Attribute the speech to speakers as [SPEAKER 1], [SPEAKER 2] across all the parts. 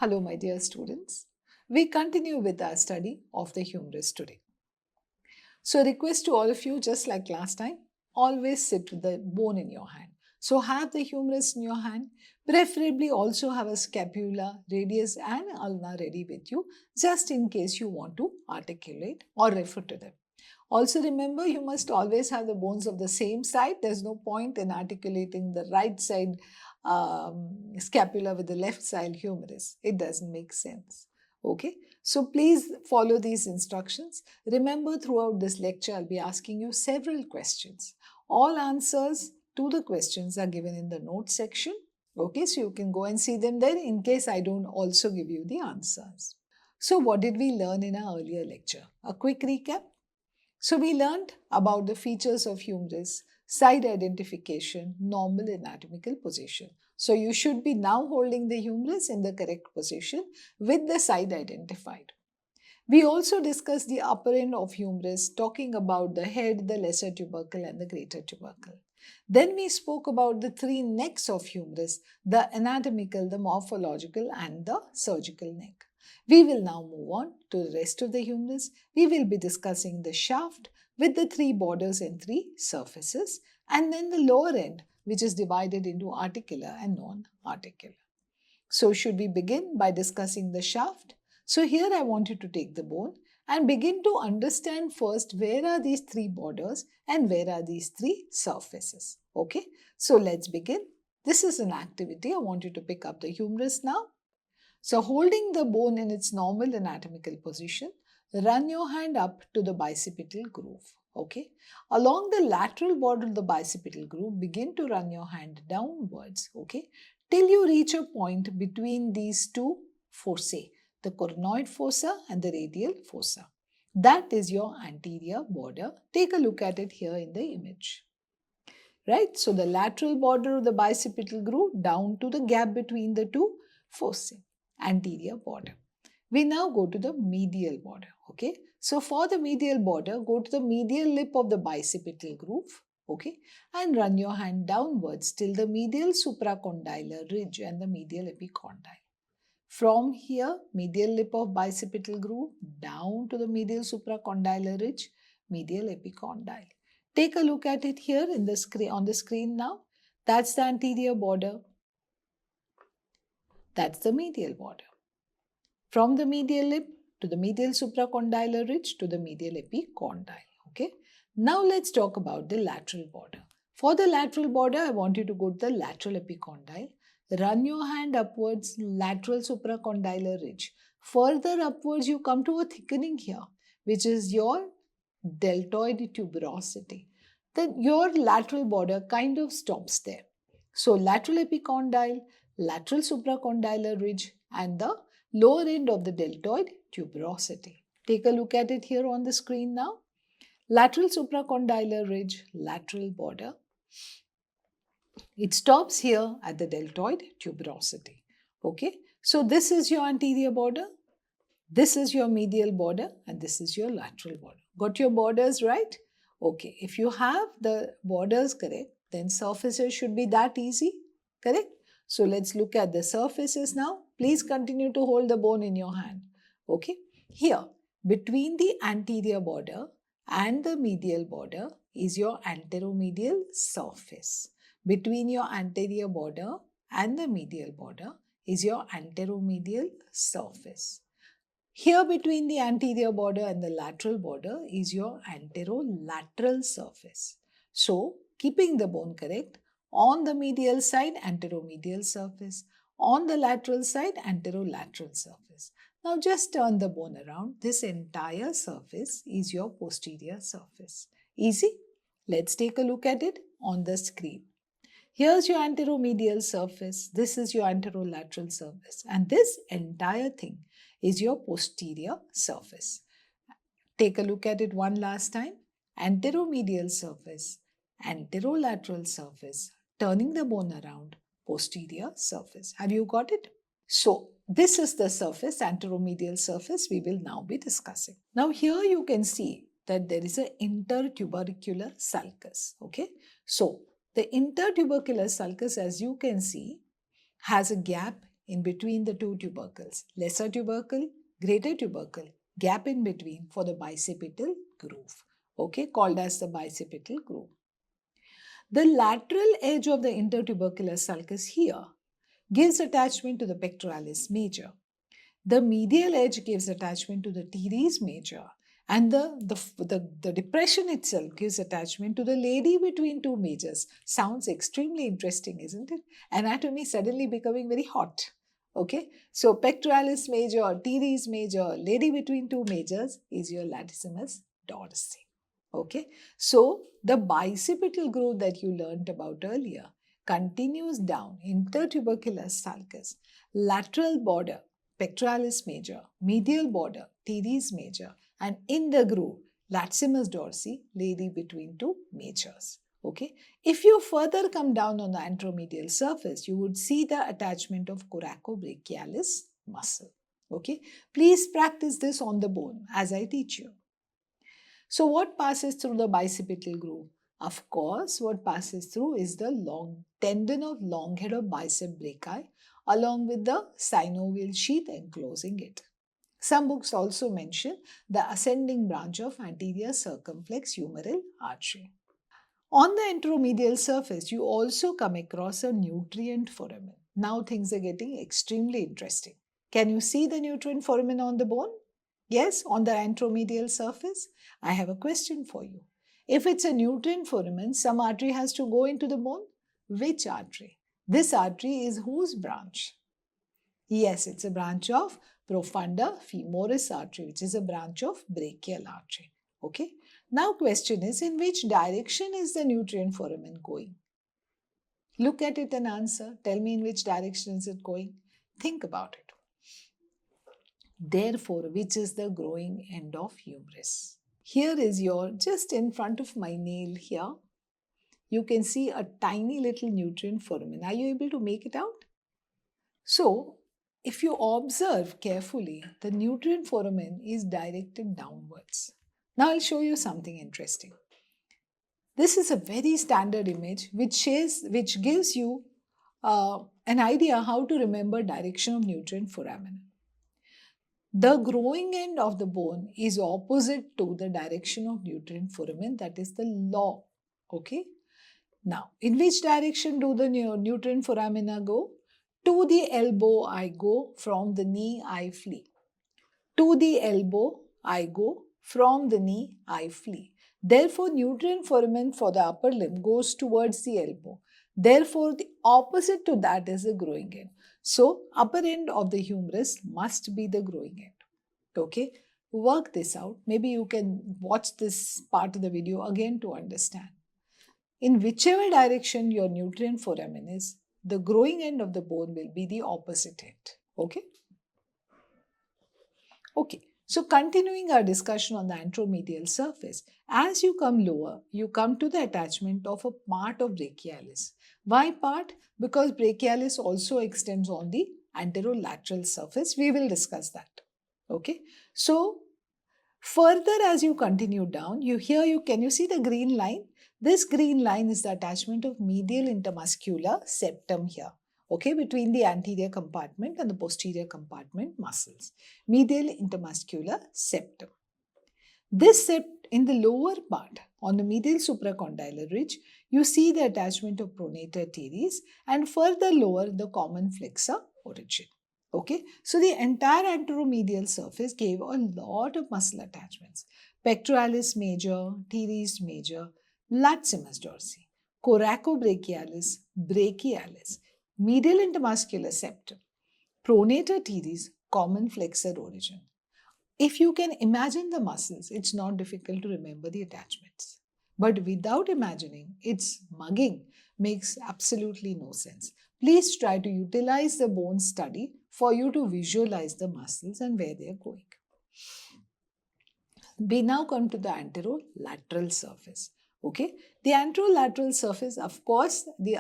[SPEAKER 1] Hello, my dear students. We continue with our study of the humerus today. So, request to all of you, just like last time, always sit with the bone in your hand. So, have the humerus in your hand, preferably also have a scapula, radius, and ulna ready with you, just in case you want to articulate or refer to them. Also, remember, you must always have the bones of the same side. There's no point in articulating the right side scapula with the left side humerus. It doesn't make sense. Okay, so please follow these instructions. Remember, throughout this lecture, I'll be asking you several questions. All answers to the questions are given in the notes section. Okay, so you can go and see them there in case I don't also give you the answers. So, what did we learn in our earlier lecture? A quick recap. So, we learned about the features of humerus, side identification, normal anatomical position. So, you should be now holding the humerus in the correct position with the side identified. We also discussed the upper end of humerus, talking about the head, the lesser tubercle, and the greater tubercle. Then we spoke about the three necks of humerus, the anatomical, the morphological, and the surgical neck. We will now move on to the rest of the humerus. We will be discussing the shaft with the three borders and three surfaces, and then the lower end, which is divided into articular and non-articular. So, should we begin by discussing the shaft? So, here I want you to take the bone and begin to understand first where are these three borders and where are these three surfaces. Okay, so let's begin. This is an activity. I want you to pick up the humerus now. So, holding the bone in its normal anatomical position, run your hand up to the bicipital groove. Okay, along the lateral border of the bicipital groove, begin to run your hand downwards. Okay, till you reach a point between these two fossae, the coronoid fossa and the radial fossa. That is your anterior border. Take a look at it here in the image. Right, so the lateral border of the bicipital groove down to the gap between the two fossae, anterior border. We now go to the medial border. Okay, so for the medial border, go to the medial lip of the bicipital groove. Okay, and run your hand downwards till the medial supracondylar ridge and the medial epicondyle. From here, medial lip of bicipital groove down to the medial supracondylar ridge, medial epicondyle. Take a look at it here in the screen, on the screen now. That's the anterior border. That's the medial border. From the medial lip to the medial supracondylar ridge to the medial epicondyle. Okay. Now let's talk about the lateral border. For the lateral border, I want you to go to the lateral epicondyle. Run your hand upwards, lateral supracondylar ridge. Further upwards, you come to a thickening here, which is your deltoid tuberosity. Then your lateral border kind of stops there. So, lateral epicondyle, lateral supracondylar ridge, and the lower end of the deltoid tuberosity. Take a look at it here on the screen now. Lateral supracondylar ridge, lateral border. It stops here at the deltoid tuberosity. Okay, so this is your anterior border, this is your medial border, and this is your lateral border. Got your borders right? Okay, if you have the borders correct, then surfaces should be that easy, correct? So let's look at the surfaces now. Please continue to hold the bone in your hand. Okay, here between the anterior border and the medial border is your anteromedial surface. Between your anterior border and the medial border is your anteromedial surface. Here between the anterior border and the lateral border is your anterolateral surface. So, keeping the bone correct, on the medial side, anteromedial surface. On the lateral side, anterolateral surface. Now, just turn the bone around. This entire surface is your posterior surface. Easy? Let's take a look at it on the screen. Here's your anteromedial surface. This is your anterolateral surface. And this entire thing is your posterior surface. Take a look at it one last time. Anteromedial surface, anterolateral surface, turning the bone around, posterior surface. Have you got it? So, this is the surface, anteromedial surface we will now be discussing. Now, here you can see that there is an intertubercular sulcus. Okay. So, the intertubercular sulcus, as you can see, has a gap in between the two tubercles, lesser tubercle, greater tubercle, gap in between for the bicipital groove, okay, called as the bicipital groove. The lateral edge of the intertubercular sulcus here gives attachment to the pectoralis major. The medial edge gives attachment to the teres major, and the depression itself gives attachment to the lady between two majors. Sounds extremely interesting, isn't it? Anatomy suddenly becoming very hot. Okay, so pectoralis major, teres major, lady between two majors is your latissimus dorsi. Okay, so the bicipital groove that you learned about earlier continues down intertubercular sulcus, lateral border, pectoralis major, medial border, teres major, and in the groove, latissimus dorsi, lady between two majors. Okay. If you further come down on the anteromedial surface, you would see the attachment of coracobrachialis muscle. Okay. Please practice this on the bone as I teach you. So what passes through the bicipital groove? Of course, what passes through is the long tendon of long head of bicep brachii along with the synovial sheath enclosing it. Some books also mention the ascending branch of anterior circumflex humeral artery. On the anteromedial surface, you also come across a nutrient foramen. Now things are getting extremely interesting. Can you see the nutrient foramen on the bone? Yes, on the anteromedial surface. I have a question for you. If it's a nutrient foramen, some artery has to go into the bone. Which artery? This artery is whose branch? Yes, it's a branch of profunda femoris artery, which is a branch of brachial artery. Okay. Now question is, in which direction is the nutrient foramen going? Look at it and answer. Tell me in which direction is it going. Think about it. Therefore, which is the growing end of humerus? Here is your, just in front of my nail here, you can see a tiny little nutrient foramen. Are you able to make it out? So, if you observe carefully, the nutrient foramen is directed downwards. Now, I'll show you something interesting. This is a very standard image which gives you an idea how to remember direction of nutrient foramen. The growing end of the bone is opposite to the direction of nutrient foramen, that is the law. Okay. Now, in which direction do the nutrient foramina go? To the elbow I go, from the knee I flee. To the elbow I go, from the knee I flee. Therefore, nutrient foramen for the upper limb goes towards the elbow. Therefore, the opposite to that is the growing end. So, upper end of the humerus must be the growing end. Okay, work this out. Maybe you can watch this part of the video again to understand. In whichever direction your nutrient foramen is, the growing end of the bone will be the opposite end. Okay? Okay. So continuing our discussion on the anteromedial surface, as you come lower, you come to the attachment of a part of brachialis. Why part? Because brachialis also extends on the anterolateral surface. We will discuss that. Okay. So further as you continue down, can you see the green line? This green line is the attachment of medial intermuscular septum here. Okay, between the anterior compartment and the posterior compartment muscles. Medial intermuscular septum. This sept in the lower part on the medial supracondylar ridge, you see the attachment of pronator teres and further lower the common flexor origin. Okay, so the entire anteromedial surface gave a lot of muscle attachments. Pectoralis major, teres major, latissimus dorsi, coracobrachialis, brachialis, medial intermuscular septum, pronator teres, common flexor origin. If you can imagine the muscles, it's not difficult to remember the attachments. But without imagining, its mugging makes absolutely no sense. Please try to utilize the bone study for you to visualize the muscles and where they are going. We now come to the anterolateral surface. Okay, the anterolateral surface, of course, the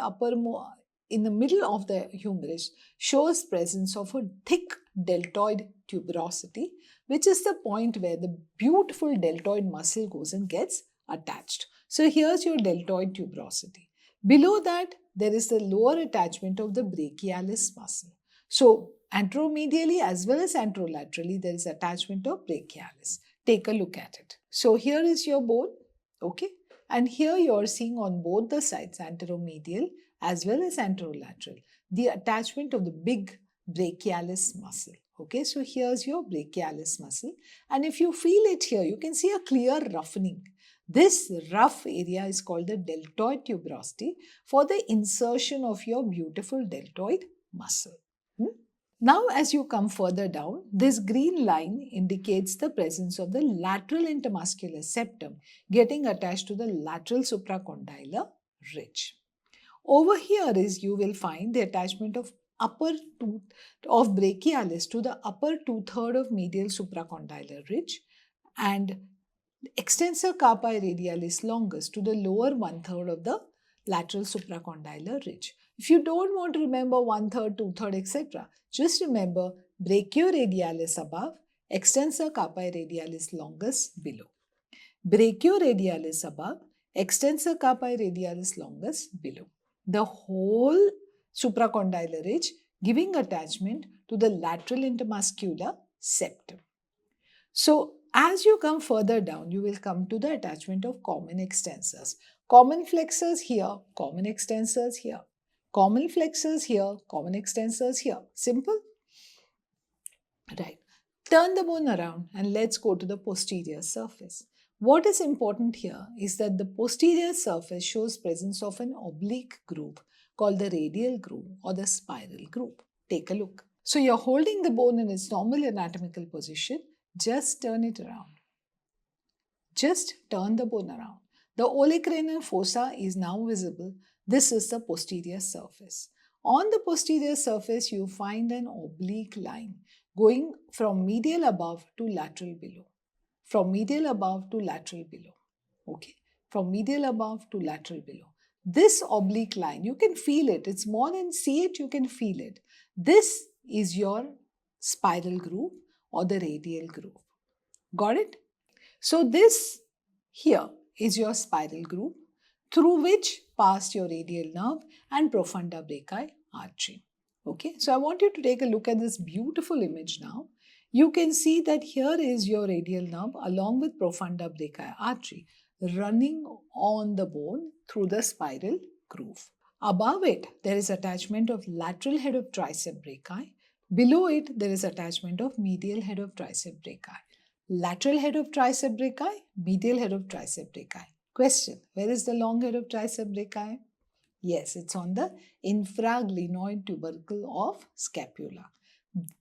[SPEAKER 1] in the middle of the humerus shows presence of a thick deltoid tuberosity, which is the point where the beautiful deltoid muscle goes and gets attached. So here's your deltoid tuberosity. Below that, there is the lower attachment of the brachialis muscle. So anteromedially as well as anterolaterally, there is attachment of brachialis. Take a look at it. So here is your bone, okay? And here you are seeing on both the sides, anteromedial as well as anterolateral, the attachment of the big brachialis muscle. Okay, so here's your brachialis muscle. And if you feel it here, you can see a clear roughening. This rough area is called the deltoid tuberosity for the insertion of your beautiful deltoid muscle. Now, as you come further down, this green line indicates the presence of the lateral intermuscular septum getting attached to the lateral supracondylar ridge. Over here is you will find the attachment of upper tooth of brachialis to the upper two-thirds of medial supracondylar ridge and extensor carpi radialis longus to the lower one-third of the lateral supracondylar ridge. If you don't want to remember one-third, two-third, etc., just remember brachioradialis above, extensor carpi radialis longus below. Brachioradialis above, extensor carpi radialis longus below. The whole supracondylar ridge giving attachment to the lateral intermuscular septum. So, as you come further down, you will come to the attachment of common extensors. Common flexors here, common extensors here. Common flexors here, common extensors here. Simple? Right. Turn the bone around and let's go to the posterior surface. What is important here is that the posterior surface shows presence of an oblique groove called the radial groove or the spiral groove. Take a look. So you're holding the bone in its normal anatomical position. Just turn it around. Just turn the bone around. The olecraneal fossa is now visible. This is the posterior surface. On the posterior surface, you find an oblique line going from medial above to lateral below. From medial above to lateral below. Okay? From medial above to lateral below. This oblique line, you can feel it. It's more than see it, you can feel it. This is your spiral groove or the radial groove. Got it? So this here is your spiral groove through which passed your radial nerve and profunda brachii artery. Okay, so I want you to take a look at this beautiful image now. You can see that here is your radial nerve along with profunda brachii artery running on the bone through the spiral groove. Above it, there is attachment of lateral head of tricep brachii. Below it, there is attachment of medial head of tricep brachii. Lateral head of tricep brachii, medial head of tricep brachii. Question, where is the long head of tricep brachii? Yes, it's on the infraglenoid tubercle of scapula.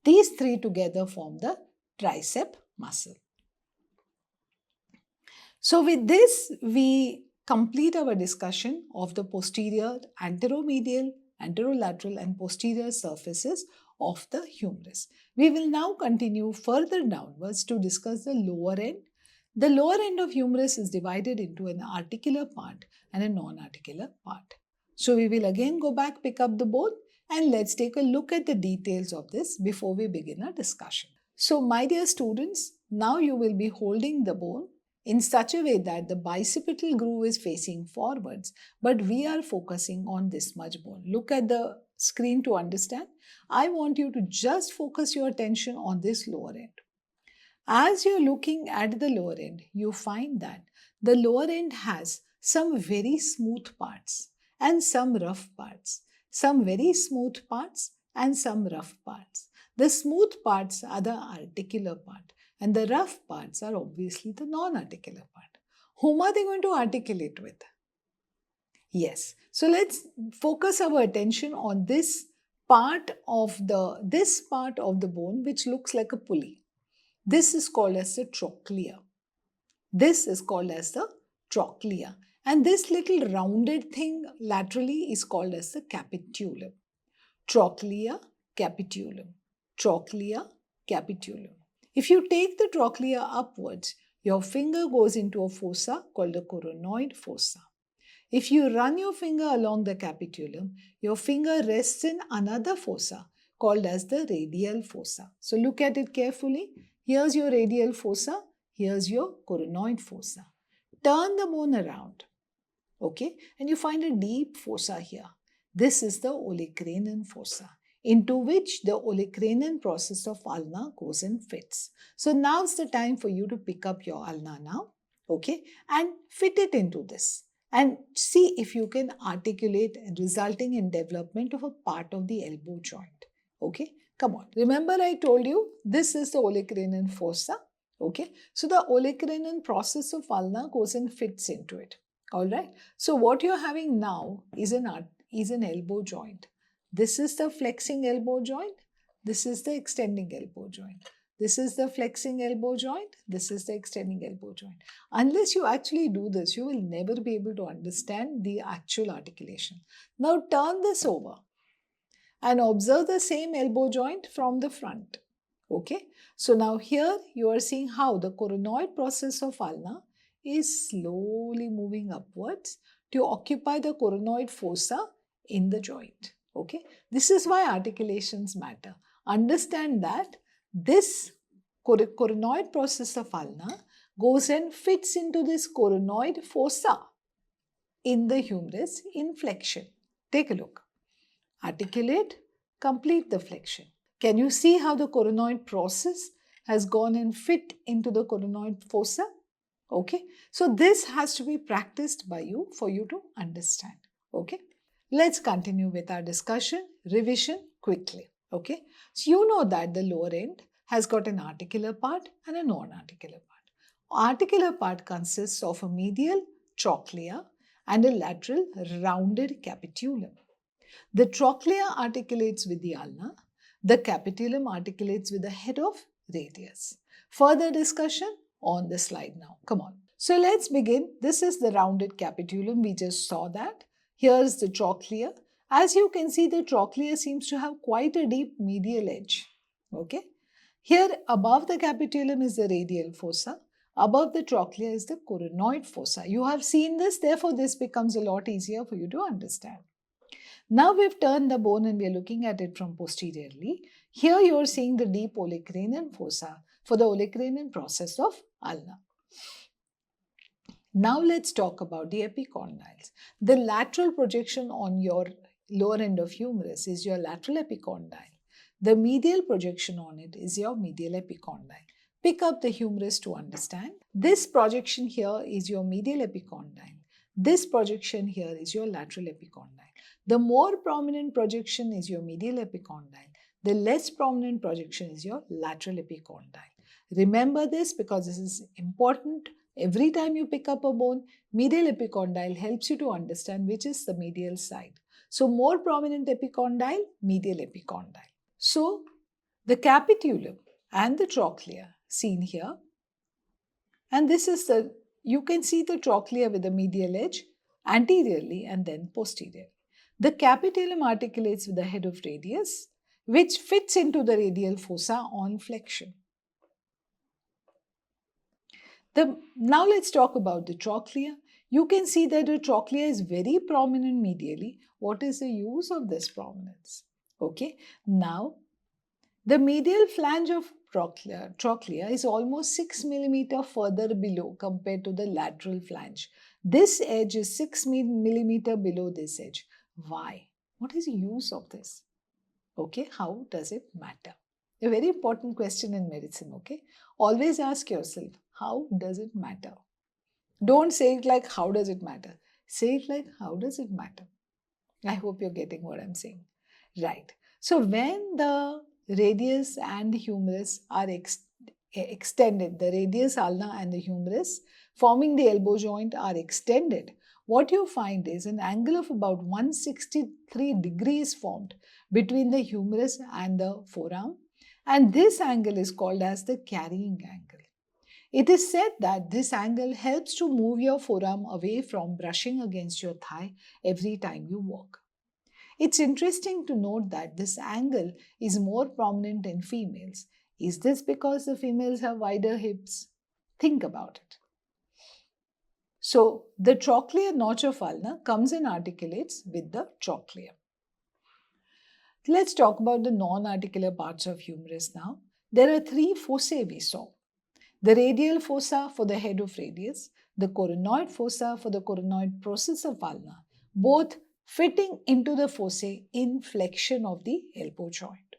[SPEAKER 1] These three together form the tricep muscle. So with this, we complete our discussion of the posterior, anteromedial, anterolateral and posterior surfaces of the humerus. We will now continue further downwards to discuss the lower end. The lower end of humerus is divided into an articular part and a non-articular part. So we will again go back, pick up the bone and let's take a look at the details of this before we begin our discussion. So my dear students, now you will be holding the bone in such a way that the bicipital groove is facing forwards, but we are focusing on this much bone. Look at the screen to understand. I want you to just focus your attention on this lower end. As you're looking at the lower end, you find that the lower end has some very smooth parts and some rough parts. Some very smooth parts and some rough parts. The smooth parts are the articular part and the rough parts are obviously the non-articular part. Whom are they going to articulate with? Yes. So let's focus our attention on this part of the bone which looks like a pulley. This is called as the trochlea. This is called as the trochlea. And this little rounded thing laterally is called as the capitulum. Trochlea, capitulum. Trochlea, capitulum. If you take the trochlea upwards, your finger goes into a fossa called the coronoid fossa. If you run your finger along the capitulum, your finger rests in another fossa called as the radial fossa. So look at it carefully. Here's your radial fossa. Here's your coronoid fossa. Turn the bone around. Okay, and you find a deep fossa here. This is the olecraneal fossa. into which the olecranon process of ulna goes and fits. So now's the time for you to pick up your ulna now, okay, and fit it into this and see if you can articulate, resulting in development of a part of the elbow joint, okay. Come on, remember I told you this is the olecranon fossa, okay. So the olecranon process of ulna goes and fits into it, all right. So what you're having now is an elbow joint. This is the flexing elbow joint. This is the extending elbow joint. This is the flexing elbow joint. This is the extending elbow joint. Unless you actually do this, you will never be able to understand the actual articulation. Now turn this over and observe the same elbow joint from the front. Okay. So now here you are seeing how the coronoid process of ulna is slowly moving upwards to occupy the coronoid fossa in the joint. Okay. This is why articulations matter. Understand that this coronoid process of ulna goes and fits into this coronoid fossa in the humerus in flexion. Take a look. Articulate, complete the flexion. Can you see how the coronoid process has gone and fit into the coronoid fossa? Okay. So this has to be practiced by you for you to understand. Okay. Let's continue with our discussion, revision quickly. Okay. So you know that the lower end has got an articular part and a non-articular part. Articular part consists of a medial trochlea and a lateral rounded capitulum. The trochlea articulates with the ulna. The capitulum articulates with the head of radius. Further discussion on the slide now. Come on. So let's begin. This is the rounded capitulum. We just saw that. Here's the trochlea. As you can see, the trochlea seems to have quite a deep medial edge. Okay. Here above the capitulum is the radial fossa. Above the trochlea is the coronoid fossa. You have seen this, therefore this becomes a lot easier for you to understand. Now we've turned the bone and we are looking at it from posteriorly. Here you are seeing the deep olecranon fossa for the olecranon process of ulna. Now let's talk about the epicondyles. The lateral projection on your lower end of humerus is your lateral epicondyle. The medial projection on it is your medial epicondyle. Pick up the humerus to understand. This projection here is your medial epicondyle. This projection here is your lateral epicondyle. The more prominent projection is your medial epicondyle. The less prominent projection is your lateral epicondyle. Remember this because this is important. Every time you pick up a bone, medial epicondyle helps you to understand which is the medial side. So more prominent epicondyle, medial epicondyle. So the capitulum and the trochlea seen here. And this is you can see the trochlea with the medial edge anteriorly and then posteriorly. The capitulum articulates with the head of radius, which fits into the radial fossa on flexion. Now let's talk about the trochlea. You can see that the trochlea is very prominent medially. What is the use of this prominence? Okay, now the medial flange of trochlea is almost 6 mm further below compared to the lateral flange. This edge is 6 mm below this edge. Why? What is the use of this? Okay, how does it matter? A very important question in medicine, okay? Always ask yourself, how does it matter? Don't say it like, how does it matter? Say it like, how does it matter? I hope you're getting what I'm saying. Right. So when the radius and the humerus are extended, the radius, ulna and the humerus forming the elbow joint are extended, what you find is an angle of about 163 degrees formed between the humerus and the forearm, and this angle is called as the carrying angle. It is said that this angle helps to move your forearm away from brushing against your thigh every time you walk. It's interesting to note that this angle is more prominent in females. Is this because the females have wider hips? Think about it. So, the trochlear notch of ulna comes and articulates with the trochlea. Let's talk about the non-articular parts of humerus now. There are 3 fossae we saw. The radial fossa for the head of radius, the coronoid fossa for the coronoid process of ulna. Both fitting into the fossae in flexion of the elbow joint.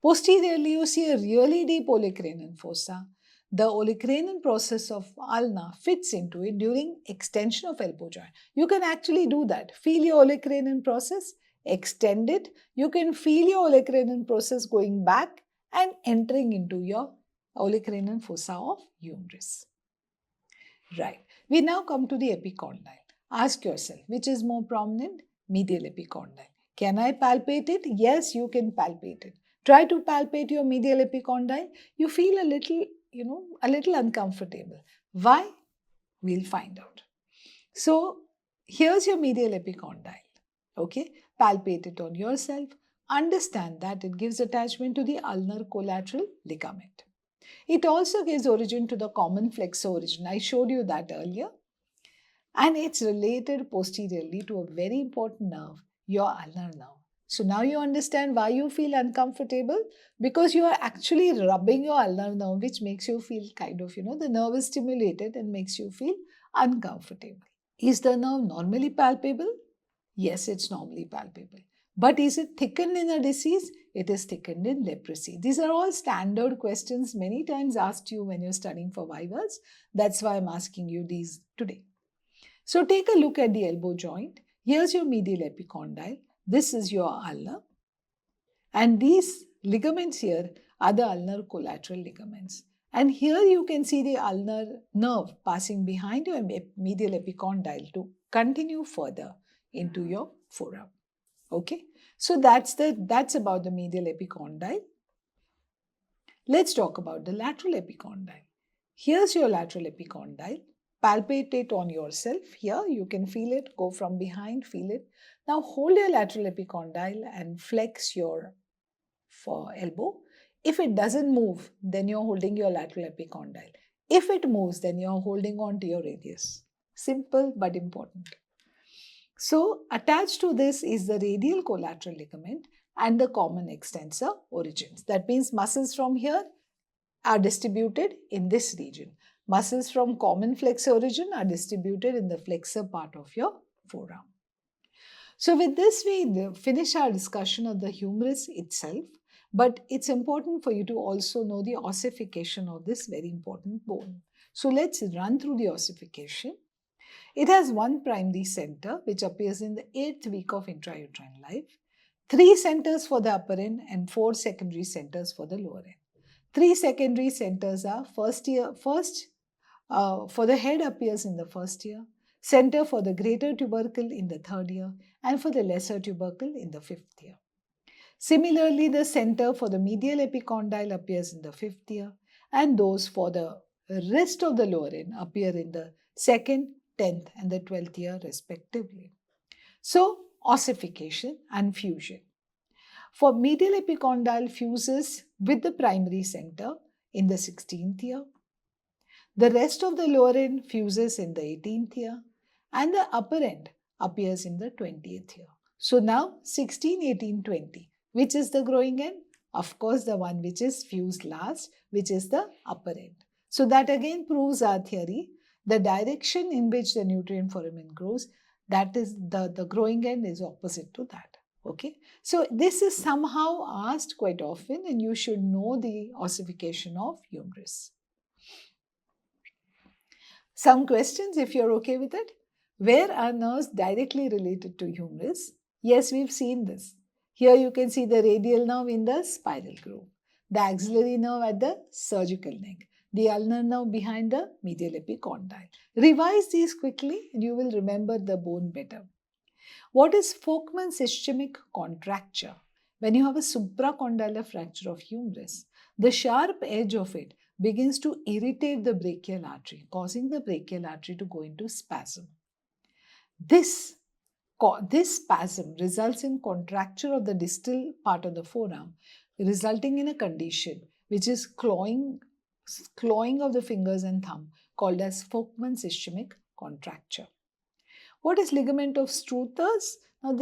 [SPEAKER 1] Posteriorly, you see a really deep olecranon fossa. The olecranon process of ulna fits into it during extension of elbow joint. You can actually do that. Feel your olecranon process, extend it. You can feel your olecranon process going back and entering into your olecranon fossa of humerus. Right. We now come to the epicondyle. Ask yourself, which is more prominent? Medial epicondyle. Can I palpate it? Yes, you can palpate it. Try to palpate your medial epicondyle. You feel a little uncomfortable. Why? We'll find out. So, here's your medial epicondyle. Okay, palpate it on yourself. Understand that it gives attachment to the ulnar collateral ligament. It also gives origin to the common flexor origin. I showed you that earlier. And it's related posteriorly to a very important nerve, your ulnar nerve. So now you understand why you feel uncomfortable, because you are actually rubbing your ulnar nerve, which makes you feel the nerve is stimulated and makes you feel uncomfortable. Is the nerve normally palpable? Yes, it's normally palpable. But is it thickened in a disease? It is thickened in leprosy. These are all standard questions many times asked you when you're studying for vivas. That's why I'm asking you these today. So take a look at the elbow joint. Here's your medial epicondyle. This is your ulnar. And these ligaments here are the ulnar collateral ligaments. And here you can see the ulnar nerve passing behind your medial epicondyle to continue further into your forearm. Okay, so that's about the medial epicondyle. Let's talk about the lateral epicondyle. Here's your lateral epicondyle. Palpate it on yourself. Here you can feel it. Go from behind, feel it. Now hold your lateral epicondyle and flex your elbow. If it doesn't move, then you're holding your lateral epicondyle. If it moves, then you're holding on to your radius. Simple but important. So attached to this is the radial collateral ligament and the common extensor origins. That means muscles from here are distributed in this region. Muscles from common flexor origin are distributed in the flexor part of your forearm. So with this, we finish our discussion of the humerus itself, but it's important for you to also know the ossification of this very important bone. So let's run through the ossification. It has one primary center which appears in the 8th week of intrauterine life, 3 centers for the upper end and 4 secondary centers for the lower end. 3 secondary centers are for the head appears in the 1st year, center for the greater tubercle in the 3rd year, and for the lesser tubercle in the 5th year. Similarly, the center for the medial epicondyle appears in the 5th year, and those for the rest of the lower end appear in the 2nd, 10th, and the 12th year respectively. So, ossification and fusion. For medial epicondyle fuses with the primary center in the 16th year. The rest of the lower end fuses in the 18th year, and the upper end appears in the 20th year. So now 16, 18, 20. Which is the growing end? Of course, the one which is fused last, which is the upper end. So that again proves our theory. The direction in which the nutrient foramen grows, that is the growing end is opposite to that. Okay. So this is somehow asked quite often, and you should know the ossification of humerus. Some questions, if you're okay with it. Where are nerves directly related to humerus? Yes, we've seen this. Here you can see the radial nerve in the spiral groove, the axillary nerve at the surgical neck, the ulnar nerve behind the medial epicondyle. Revise these quickly and you will remember the bone better. What is Folkman's ischemic contracture? When you have a supracondylar fracture of humerus, the sharp edge of it begins to irritate the brachial artery, causing the brachial artery to go into spasm. This spasm results in contracture of the distal part of the forearm, resulting in a condition which is clawing of the fingers and thumb, called as Folkman's ischemic contracture. What is ligament of Struthers? Now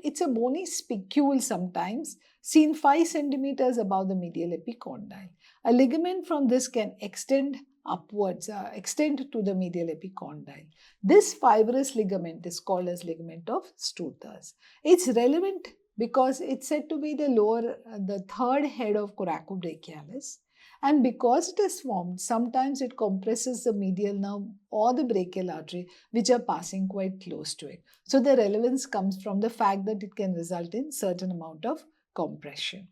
[SPEAKER 1] it's a bony spicule sometimes, seen 5 centimeters above the medial epicondyle. A ligament from this can extend upwards, extend to the medial epicondyle. This fibrous ligament is called as ligament of Struthers. It's relevant because it's said to be the third head of coracobrachialis. And because it is formed, sometimes it compresses the medial nerve or the brachial artery, which are passing quite close to it. So the relevance comes from the fact that it can result in certain amount of compression.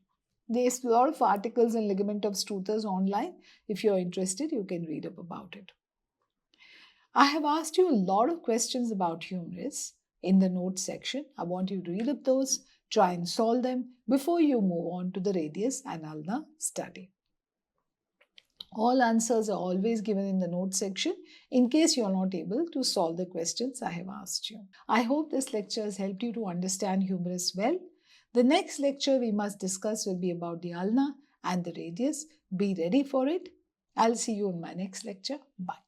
[SPEAKER 1] There's a lot of articles on ligament of Struthers online. If you're interested, you can read up about it. I have asked you a lot of questions about humerus in the notes section. I want you to read up those, try and solve them before you move on to the radius and ulna study. All answers are always given in the notes section in case you are not able to solve the questions I have asked you. I hope this lecture has helped you to understand humerus well. The next lecture we must discuss will be about the ulna and the radius. Be ready for it. I'll see you in my next lecture. Bye.